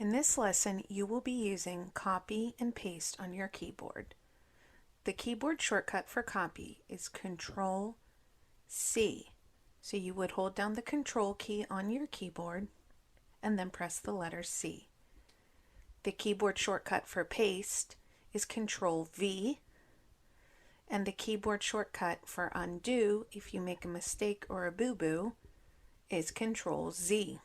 In this lesson, you will be using copy and paste on your keyboard. The keyboard shortcut for copy is ctrl C. So you would hold down the control key on your keyboard and then press the letter C. The keyboard shortcut for paste is ctrl V. And the keyboard shortcut for undo, if you make a mistake or a boo-boo, is ctrl Z.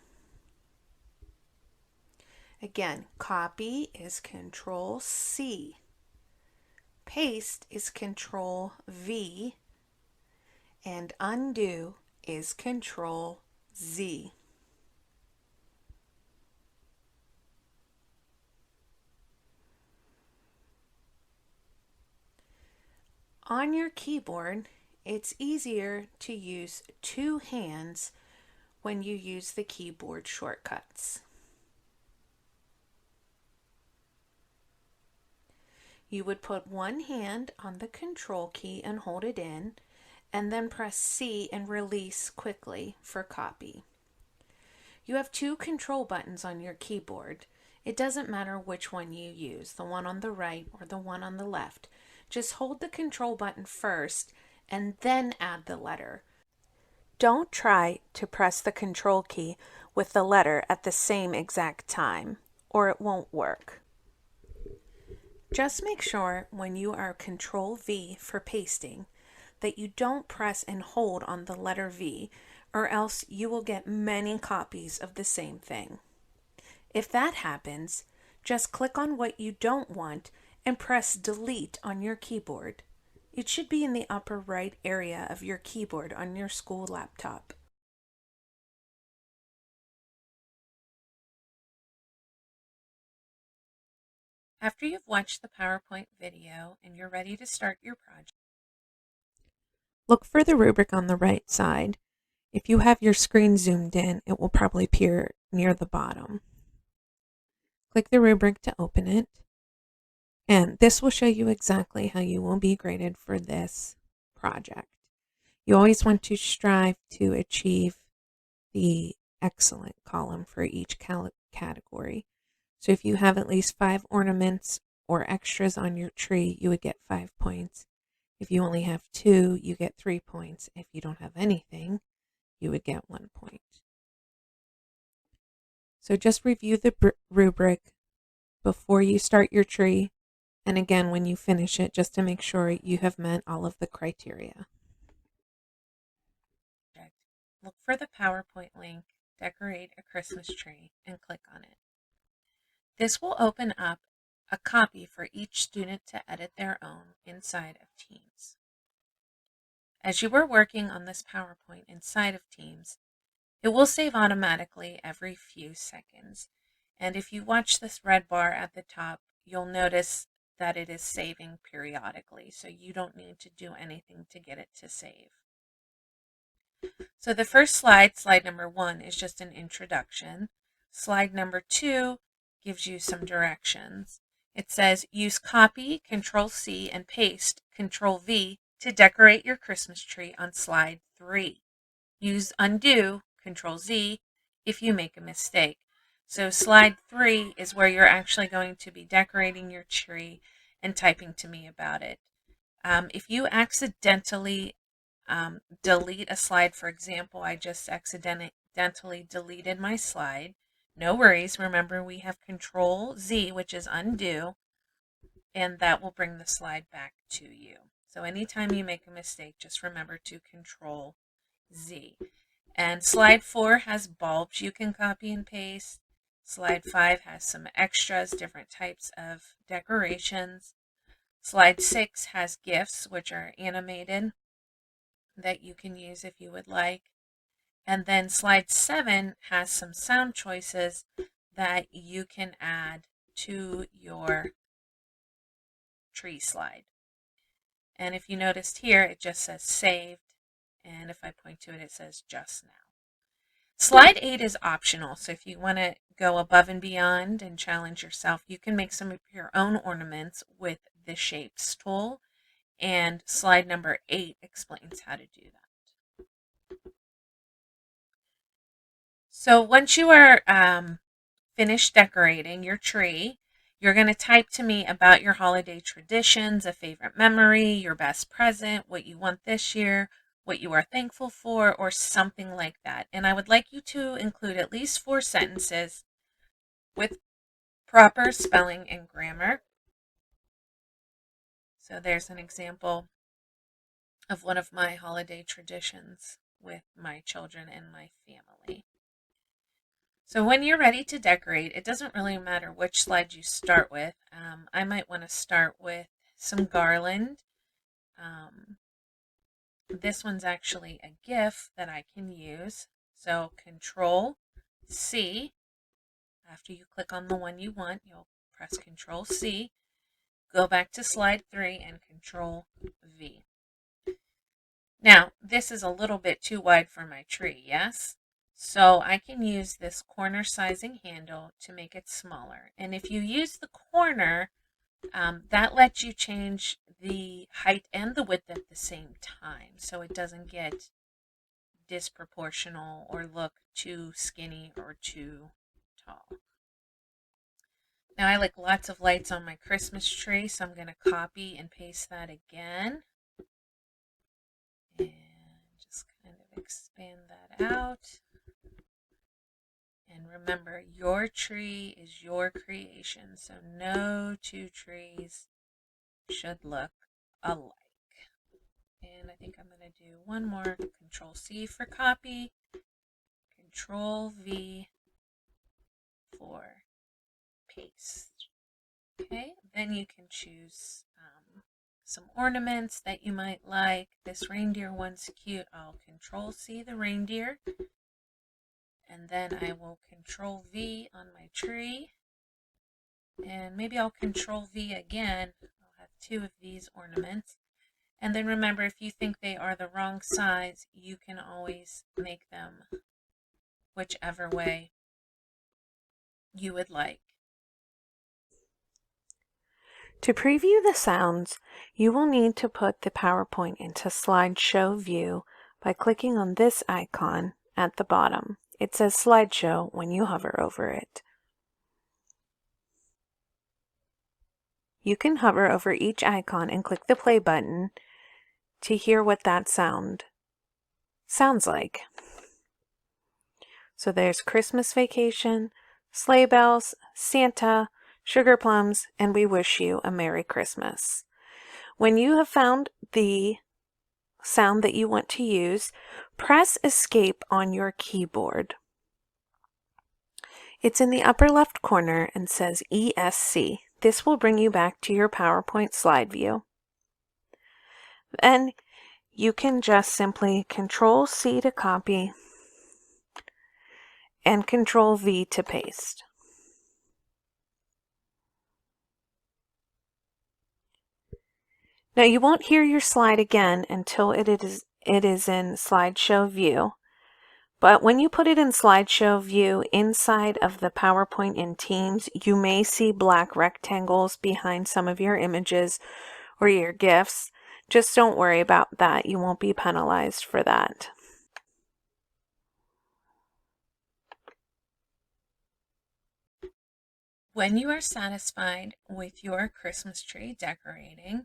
Again, copy is Control C. Paste is Control V. And undo is Control Z. On your keyboard, it's easier to use two hands when you use the keyboard shortcuts. You would put one hand on the control key and hold it in, and then press C and release quickly for copy. You have two control buttons on your keyboard. It doesn't matter which one you use, the one on the right or the one on the left. Just hold the control button first and then add the letter. Don't try to press the control key with the letter at the same exact time, or it won't work. Just make sure when you are Control V for pasting that you don't press and hold on the letter V, or else you will get many copies of the same thing. If that happens, just click on what you don't want and press Delete on your keyboard. It should be in the upper right area of your keyboard on your school laptop. After you've watched the PowerPoint video and you're ready to start your project, look for the rubric on the right side. If you have your screen zoomed in, it will probably appear near the bottom. Click the rubric to open it, and this will show you exactly how you will be graded for this project. You always want to strive to achieve the excellent column for each category. So if you have at least 5 ornaments or extras on your tree, you would get 5 points. If you only have 2, you get 3 points. If you don't have anything, you would get 1 point. So just review the rubric before you start your tree, and again when you finish it, just to make sure you have met all of the criteria. Look for the PowerPoint link, Decorate a Christmas Tree, and click on it. This will open up a copy for each student to edit their own inside of Teams. As you are working on this PowerPoint inside of Teams, it will save automatically every few seconds. And if you watch this red bar at the top, you'll notice that it is saving periodically, so you don't need to do anything to get it to save. So the first slide, slide number 1, is just an introduction. Slide number 2 gives you some directions. It says use copy, Control C, and paste, Control V, to decorate your Christmas tree on slide 3. Use undo, Control Z, if you make a mistake. So slide 3 is where you're actually going to be decorating your tree and typing to me about it. If you accidentally delete a slide, for example, I just accidentally deleted my slide, no worries. Remember, we have Control Z, which is undo, and that will bring the slide back to you. So anytime you make a mistake, just remember to Control Z. And slide 4 has bulbs you can copy and paste. Slide 5 has some extras, different types of decorations. Slide 6 has GIFs, which are animated, that you can use if you would like. And then slide 7 has some sound choices that you can add to your tree slide. And if you noticed here, it just says saved. And if I point to it, it says just now. Slide 8 is optional. So if you want to go above and beyond and challenge yourself, you can make some of your own ornaments with the Shapes tool. And slide number 8 explains how to do that. So once you are finish decorating your tree, you're going to type to me about your holiday traditions, a favorite memory, your best present, what you want this year, what you are thankful for, or something like that. And I would like you to include at least 4 sentences with proper spelling and grammar. So there's an example of one of my holiday traditions with my children and my family. So when you're ready to decorate, it doesn't really matter which slide you start with. I might want to start with some garland. This one's actually a GIF that I can use. So Control C. After you click on the one you want, you'll press Control C. Go back to slide 3 and Control V. Now, this is a little bit too wide for my tree, yes? So I can use this corner sizing handle to make it smaller. And if you use the corner, that lets you change the height and the width at the same time, so it doesn't get disproportional or look too skinny or too tall. Now I like lots of lights on my Christmas tree, so I'm going to copy and paste that again. And just kind of expand that out. And remember, your tree is your creation, so no 2 trees should look alike. And I think I'm going to do one more. Control C for copy, Control V for paste. Okay, then you can choose some ornaments that you might like. This reindeer one's cute. I'll Control C the reindeer. And then I will Control V on my tree. And maybe I'll Control V again. I'll have 2 of these ornaments. And then remember, if you think they are the wrong size, you can always make them whichever way you would like. To preview the sounds, you will need to put the PowerPoint into slideshow view by clicking on this icon at the bottom. It says slideshow when you hover over it. You can hover over each icon and click the play button to hear what that sounds like. So there's Christmas Vacation, Sleigh Bells, Santa, Sugar Plums, and We Wish You a Merry Christmas. When you have found the sound that you want to use, press Escape on your keyboard. It's in the upper left corner and says ESC. This will bring you back to your PowerPoint slide view. Then you can just simply Control C to copy and Control V to paste. Now you won't hear your slide again until it is in slideshow view. But when you put it in slideshow view inside of the PowerPoint in Teams, you may see black rectangles behind some of your images or your GIFs. Just don't worry about that. You won't be penalized for that. When you are satisfied with your Christmas tree decorating,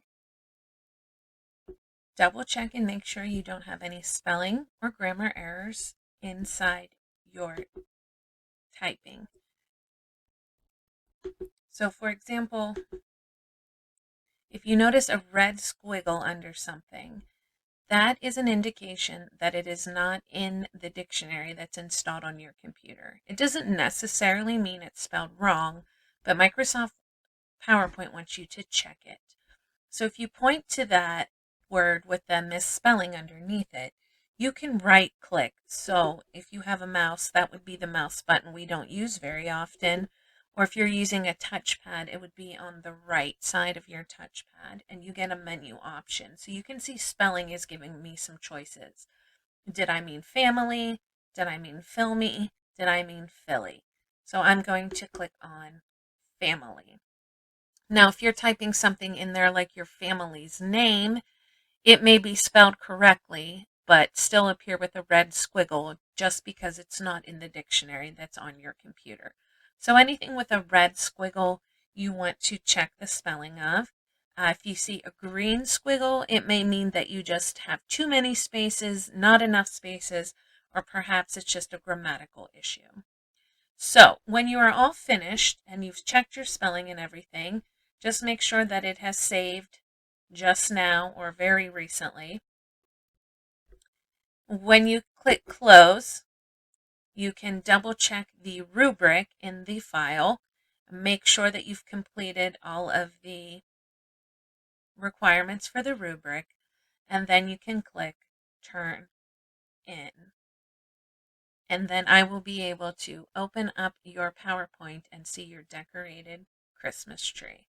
double check and make sure you don't have any spelling or grammar errors inside your typing. So for example, if you notice a red squiggle under something, that is an indication that it is not in the dictionary that's installed on your computer. It doesn't necessarily mean it's spelled wrong, but Microsoft PowerPoint wants you to check it. So if you point to that word with the misspelling underneath it, you can right click. So if you have a mouse, that would be the mouse button we don't use very often. Or if you're using a touchpad, it would be on the right side of your touchpad and you get a menu option. So you can see spelling is giving me some choices. Did I mean family? Did I mean filmy? Did I mean Philly? So I'm going to click on family. Now, if you're typing something in there like your family's name, it may be spelled correctly, but still appear with a red squiggle just because it's not in the dictionary that's on your computer. So anything with a red squiggle, you want to check the spelling of. If you see a green squiggle, it may mean that you just have too many spaces, not enough spaces, or perhaps it's just a grammatical issue. So when you are all finished and you've checked your spelling and everything, just make sure that it has saved just now or very recently. When you click close, you can double check the rubric in the file. Make sure that you've completed all of the requirements for the rubric, and then you can click Turn In. And then I will be able to open up your PowerPoint and see your decorated Christmas tree.